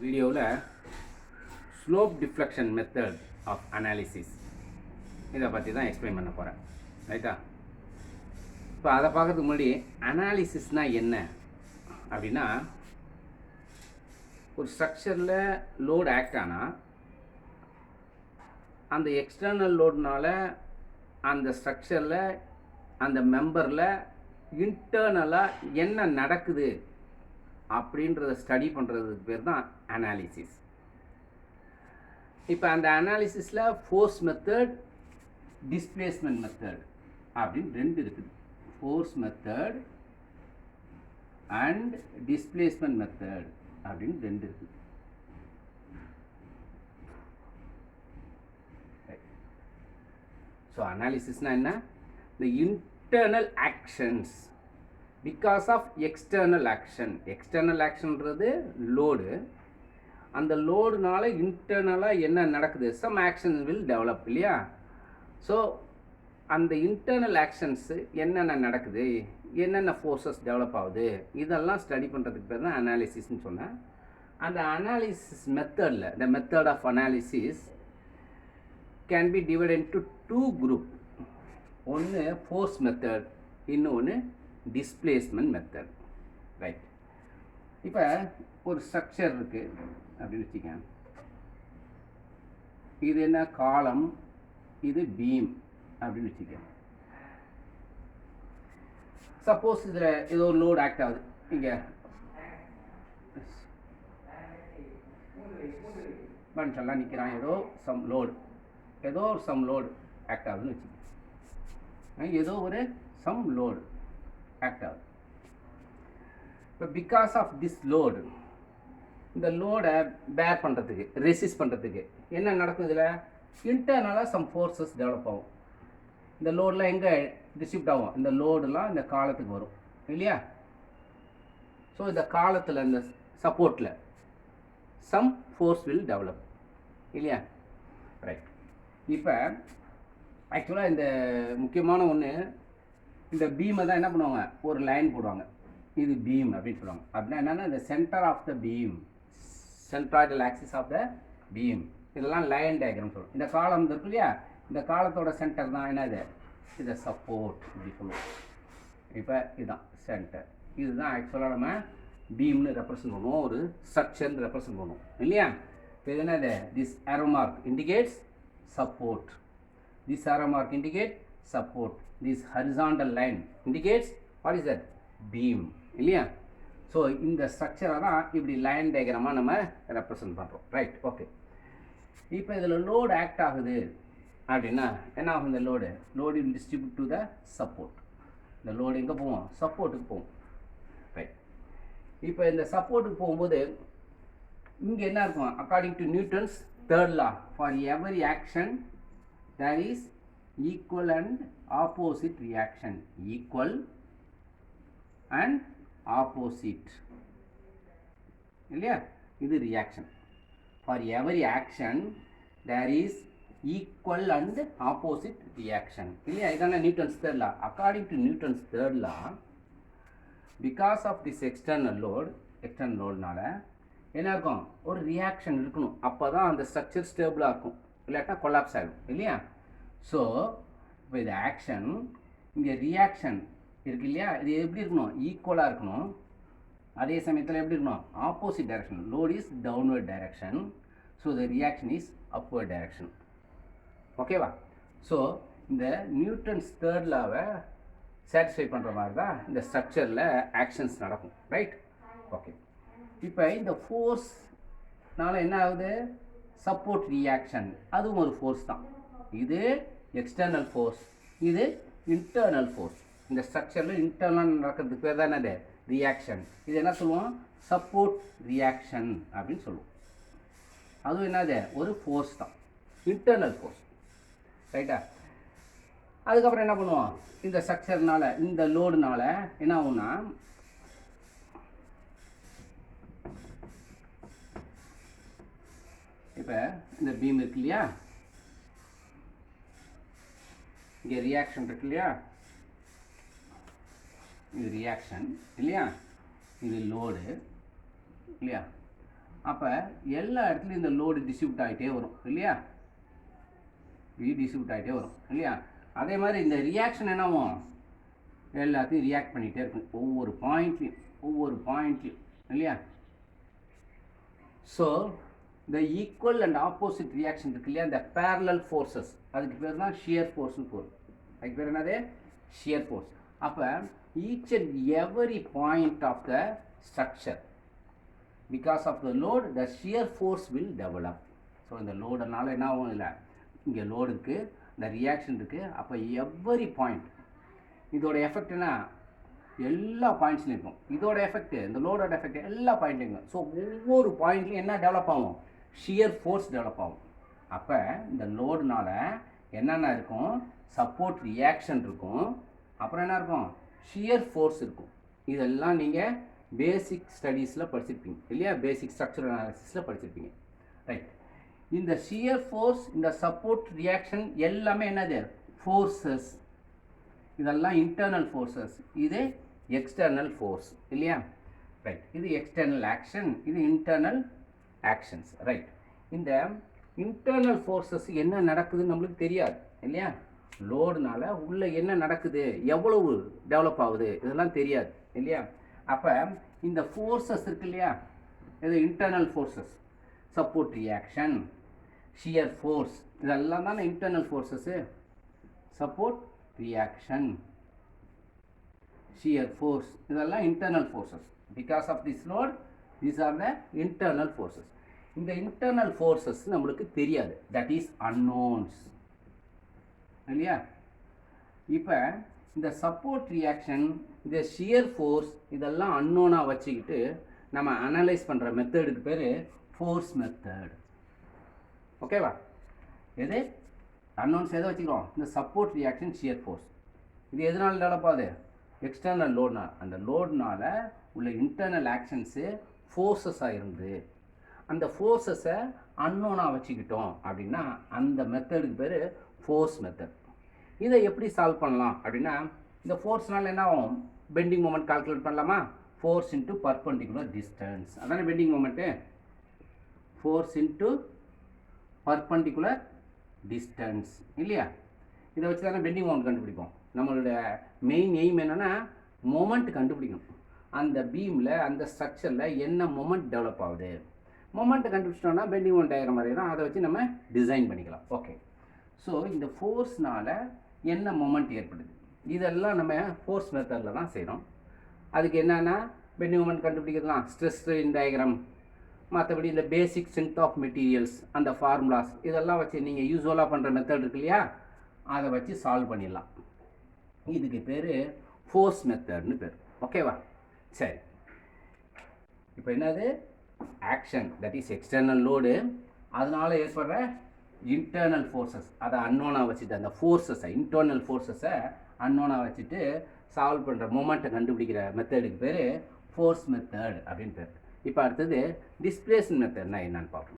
வீடியோவில் slope deflection method of analysis இதை பற்றி தான் எக்ஸ்பிளைன் பண்ண போகிறேன். ரைட்டா? இப்போ அதை பார்க்கறதுக்கு முன்னாடி அனாலிசிஸ்னால் என்ன அப்படின்னா, ஒரு ஸ்ட்ரக்சரில் லோடு ஆக்ட் ஆனால் அந்த எக்ஸ்டர்னல் லோடுனால் அந்த ஸ்ட்ரக்சரில் அந்த மெம்பரில் இன்டர்னலாக என்ன நடக்குது அப்படின்றத ஸ்டடி பண்ணுறதுக்கு பேர் தான் அனாலிசிஸ். இப்போ அந்த அனாலிசிஸில் ஃபோர்ஸ் மெத்தட், டிஸ்பிளேஸ்மெண்ட் மெத்தட் அப்படின்னு ரெண்டு இருக்குது. Force method and displacement method அப்படின்னு ரெண்டு இருக்குது. ஸோ அனாலிசிஸ்னால் என்ன? the internal actions because of external action. External ஆக்ஷன்றது லோடு. அந்த லோடுனால இன்டர்னலாக என்ன நடக்குது? சம் ஆக்ஷன் வில் டெவலப் இல்லையா? ஸோ அந்த இன்டர்னல் ஆக்ஷன்ஸு என்னென்ன நடக்குது, என்னென்ன ஃபோர்ஸஸ் டெவலப் ஆகுது, இதெல்லாம் ஸ்டடி பண்ணுறதுக்கு பேர் தான் அனாலிசிஸ்ன்னு சொன்னேன். அந்த அனாலிசிஸ் மெத்தடில் the method of analysis can be divided into two group. ஒன்று ஃபோர்ஸ் மெத்தட், இன்னொன்று டிஸ்பிளேஸ்மெண்ட் மெத்தட். ரைட்? இப்போ ஒரு ஸ்ட்ரக்சர் இருக்குது அப்படின்னு வச்சுக்கேன். இது என்ன? காலம். இது பீம் அப்படின்னு வச்சுக்கேன். சப்போஸ் இதில் ஏதோ ஒரு லோடு ஆக்ட் ஆகுது. இங்கே மனுஷெல்லாம் நிற்கிறான். ஏதோ சம் லோடு ஆக்ட் ஆகுதுன்னு வச்சுக்கேன். ஏதோ ஒரு சம் லோடு ஆக்ட் ஆகுது. இப்போ பிகாஸ் ஆஃப் திஸ் லோடு, இந்த லோடை பேர் பண்ணுறதுக்கு, ரெசிஸ்ட் பண்ணுறதுக்கு என்ன நடக்கும்? இதில் இன்டர்னலாக சம் ஃபோர்ஸஸ் டெவலப் ஆகும். இந்த லோடெலாம் எங்கே டிஸ்ட்ரிபியூட் ஆகும்? இந்த லோடுலாம் இந்த காலத்துக்கு வரும் இல்லையா? ஸோ இந்த காலத்தில், இந்த சப்போர்ட்டில் சம் ஃபோர்ஸ் வில் டெவலப் இல்லையா? ரைட். இப்போ ஆக்சுவலாக இந்த முக்கியமான ஒன்று, இந்த பீமை தான் என்ன பண்ணுவாங்க? ஒரு லைன் போடுவாங்க. இது பீம் அப்படின்னு சொல்லுவாங்க. அப்படின்னா என்னென்னா, இந்த centre of the beam, centroidal axis of the beam, இதெல்லாம் லைன் டயக்ராம் சொல்லுவோம். இந்த காலம் இருக்கு இல்லையா? இந்த காலத்தோட சென்டர் தான் என்னது? இதை சப்போர்ட் இப்படி சொல்லுவோம். இப்போ இதுதான் சென்டர். இதுதான் ஆக்சுவலாக நம்ம பீம்னு ரெப்ரசன்ட் பண்ணுவோம், ஒரு ஸ்ட்ரக்சர்னு ரெப்ரசன்ட் பண்ணுவோம் இல்லையா? இப்போ இது என்னது? This arrow mark indicates support. This arrow mark indicates support. This horizontal line indicates what is that? Beam இல்லையா? ஸோ இந்த ஸ்ட்ரக்சரை தான் இப்படி லைன் டயக்ராமாக நம்ம ரெப்ரசன்ட் பண்ணுறோம். ரைட்? ஓகே. இப்போ இதில் லோடு ஆக்ட் ஆகுது அப்படின்னா என்ன ஆகும்? இந்த load will distribute to the support. இந்த லோடு எங்கே போவோம்? சப்போர்ட்டுக்கு போவோம். ரைட். இப்போ இந்த சப்போர்ட்டுக்கு போகும்போது இங்கே என்ன இருக்கும்? According to Newton's third law, for every action there is equal and opposite reaction. Equal and opposite இல்லையா? இது reaction. for every action there is equal and opposite reaction இல்லையா? இதான Newton's third law. According to Newton's third law, because of this external லோடுனால என்ன இருக்கும்? ஒரு reaction இருக்கணும். அப்போ தான் அந்த ஸ்ட்ரக்சர் ஸ்டேபிளாக இருக்கும், இல்லாட்டா கொலாப்ஸ் ஆகிடும் இல்லையா? ஸோ இப்போ இது ஆக்ஷன், இங்கே ரியாக்ஷன் இருக்கு இல்லையா? இது எப்படி இருக்கணும்? ஈக்குவலாக இருக்கணும். அதே சமயத்தில் எப்படி இருக்கணும்? Opposite direction. Load is downward direction, so the reaction is upward direction. ஓகேவா? ஸோ இந்த நியூட்டன்ஸ் தேர்ட் லாவை சாட்டிஸ்ஃபை பண்ணுற மாதிரி தான் இந்த ஸ்ட்ரக்சரில் ஆக்ஷன்ஸ் நடக்கும். ரைட்? ஓகே. இப்போ இந்த ஃபோர்ஸ்னால என்ன ஆகுது? சப்போர்ட் ரியாக்ஷன், அதுவும் ஒரு ஃபோர்ஸ் தான். இது எக்ஸ்டர்னல் ஃபோர்ஸ், இது இன்டர்னல் ஃபோர்ஸ். இந்த ஸ்ட்ரக்சரில் இன்டர்னல் நடக்கிறதுக்கு பேர் தான் என்னது? ரியாக்ஷன். இது என்ன சொல்லுவோம்? சப்போர்ட் ரியாக்ஷன் அப்படின்னு சொல்லுவோம். அதுவும் என்னது? ஒரு ஃபோர்ஸ் தான், இன்டர்னல் ஃபோர்ஸ். ரைட்டா? அதுக்கப்புறம் என்ன பண்ணுவோம்? இந்த ஸ்ட்ரக்சர்னால, இந்த லோடுனால என்ன ஆகும்னா, இப்போ இந்த பீம் இருக்கு இல்லையா? இங்கே ரியாக்ஷன் இருக்கு இல்லையா? இது ரியாக்ஷன் இல்லையா? இது லோடு இல்லையா? அப்போ எல்லா இடத்துலையும் இந்த லோடு டிஸ்ட்ரிபியூட் ஆகிட்டே வரும் இல்லையா, டிஸ்ட்ரிபியூட் ஆகிட்டே வரும் இல்லையா. அதே மாதிரி இந்த ரியாக்ஷன் என்னவும் எல்லாத்தையும் ரியாக்ட் பண்ணிகிட்டே இருக்கும் ஒவ்வொரு பாயிண்ட்லையும் இல்லையா. ஸோ இந்த ஈக்குவல் அண்ட் ஆப்போசிட் ரியாக்ஷன் இருக்கு இல்லையா, இந்த பேரலல் ஃபோர்ஸஸ், அதுக்கு பேர் தான் ஷியர் ஃபோர்ஸ்னு போகும். அதுக்கு பேர் என்னது, ஷியர் ஃபோர்ஸ். அப்போ each and every point of the structure because of the load the shear force will develop. So இந்த லோடுனால என்ன ஆகும், இல்லை இங்கே லோடு இருக்குது, இந்த ரியாக்ஷன் இருக்குது. அப்போ எவரி பாயிண்ட் இதோட எஃபெக்ட் என்ன, எல்லா பாயிண்ட்ஸ்லையும் இருக்கும். இதோட எஃபெக்ட், இந்த லோடோட எஃபெக்ட் எல்லா பாயிண்ட்லையும் இருக்கும். ஸோ ஒவ்வொரு பாயிண்ட்லையும் என்ன டெவலப் ஆகும், ஷியர் ஃபோர்ஸ் டெவலப் ஆகும். அப்போ இந்த லோடுனால என்னென்ன இருக்கும், சப்போர்ட் ரியாக்ஷன் இருக்கும், அப்புறம் என்ன இருக்கும், ஷியர் ஃபோர்ஸ் இருக்கும். இதெல்லாம் நீங்கள் பேசிக் ஸ்டடீஸில் படிச்சிருப்பீங்க இல்லையா, பேசிக் ஸ்ட்ரக்சரல் அனாலிசிஸில் படிச்சிருப்பீங்க. ரைட். இந்த ஷியர் ஃபோர்ஸ், இந்த சப்போர்ட் ரியாக்ஷன் எல்லாமே என்னது, ஃபோர்ஸஸ். இதெல்லாம் இன்டர்னல் ஃபோர்ஸஸ், இது எக்ஸ்டர்னல் ஃபோர்ஸ் இல்லையா. ரைட். இது எக்ஸ்டர்னல் ஆக்ஷன், இது இன்டர்னல் ஆக்ஷன்ஸ். ரைட். இந்த இன்டர்னல் ஃபோர்ஸஸ் என்ன நடக்குதுன்னு நம்மளுக்கு தெரியாது இல்லையா. லோடுனால உள்ள என்ன நடக்குது, எவ்வளவு டெவலப் ஆகுது, இதெல்லாம் தெரியாது இல்லையா. அப்போ இந்த ஃபோர்ஸஸ் இருக்கு இல்லையா, இது internal forces, support reaction, shear force, இதெல்லாம் தானே internal forces. Support reaction, shear force, இதெல்லாம் internal forces. Because of this load these are the internal forces. இந்த இன்டர்னல் ஃபோர்ஸஸ் நம்மளுக்கு தெரியாது, தட் இஸ் அன்னோன்ஸ் இல்லையா. இப்போ இந்த சப்போர்ட் ரியாக்ஷன், இந்த ஷியர் ஃபோர்ஸ், இதெல்லாம் அன்னோனாக வச்சுக்கிட்டு நம்ம அனலைஸ் பண்ணுற மெத்தடுக்கு பேர் ஃபோர்ஸ் மெத்தட். ஓகேவா. எது அன்னோன்ஸ் எதை வச்சுக்கிறோம், இந்த சப்போர்ட் ரியாக்ஷன், ஷியர் ஃபோர்ஸ். இது எதனால் டெவலப் ஆகுது, எக்ஸ்டர்னல் லோட்னால். அந்த லோட்னால் உள்ள இன்டர்னல் ஆக்ஷன்ஸு ஃபோர்ஸஸாக இருந்து அந்த ஃபோர்ஸஸை அன்னோனாக வச்சுக்கிட்டோம் அப்படின்னா அந்த மெத்தடுக்கு பேர் ஃபோர்ஸ் மெத்தட். இதை எப்படி சால்வ் பண்ணலாம் அப்படின்னா, இந்த ஃபோர்ஸ்னால் என்ன ஆகும், பெண்டிங் மொமெண்ட் கால்குலேட் பண்ணலாமா, ஃபோர்ஸ் இன்ட்டு பர்பண்டிகுலர் டிஸ்டன்ஸ், அதானே bending moment. Force into perpendicular distance இல்லையா. இதை வச்சு தானே பெண்டிங் மொமெண்ட் கண்டுபிடிப்போம். நம்மளோட மெயின் எய்ம் என்னென்னா மொமெண்ட் கண்டுபிடிக்கணும். அந்த பீமில், அந்த ஸ்ட்ரக்சரில் என்ன மொமெண்ட் டெவலப் ஆகுது, மொமெண்ட்டை கண்டுபிடிச்சிட்டோம்னா பெண்டிங் மொமெண்ட் டயக்ராம் வரையிறோம், அதை வச்சு நம்ம டிசைன் பண்ணிக்கலாம். ஓகே. ஸோ இந்த ஃபோர்ஸ்னால் என்ன மொமெண்ட் ஏற்படுது, இதெல்லாம் நம்ம ஃபோர்ஸ் மெத்தடில் தான் செய்கிறோம். அதுக்கு என்னென்னா பெண்டிங் மொமெண்ட் கண்டுபிடிக்கிறதுலாம் ஸ்ட்ரெஸ் ஸ்ட்ரெயின் டயக்ராம், மற்றபடி இந்த பேசிக் ஸ்ட்ரென்த் ஆஃப் மெட்டீரியல்ஸ், அந்த ஃபார்முலாஸ், இதெல்லாம் வச்சு நீங்கள் யூஸ்வலாக பண்ணுற மெத்தட் இருக்கு இல்லையா, அதை வச்சு சால்வ் பண்ணிடலாம். இதுக்கு பேர் ஃபோர்ஸ் மெத்தட்னு பேர். ஓகேவா. சரி. இப்போ என்னது, action, that is external load, அதனால் ஏற்படுற இன்டர்னல் ஃபோர்ஸஸ், அதை அன்னோனாக வச்சுட்டு, அந்த ஃபோர்ஸஸை, இன்டர்னல் ஃபோர்ஸஸை அன்னோனாக வச்சுட்டு சால்வ் பண்ணுற மொமெண்ட்டை கண்டுபிடிக்கிற மெத்தடுக்கு பேர் ஃபோர்ஸ் மெத்தட் அப்படின்னு பேர். இப்போ அடுத்தது டிஸ்பிளேஸ்மென்ட் மெத்தட்னா என்னன்னு பார்ப்போம்.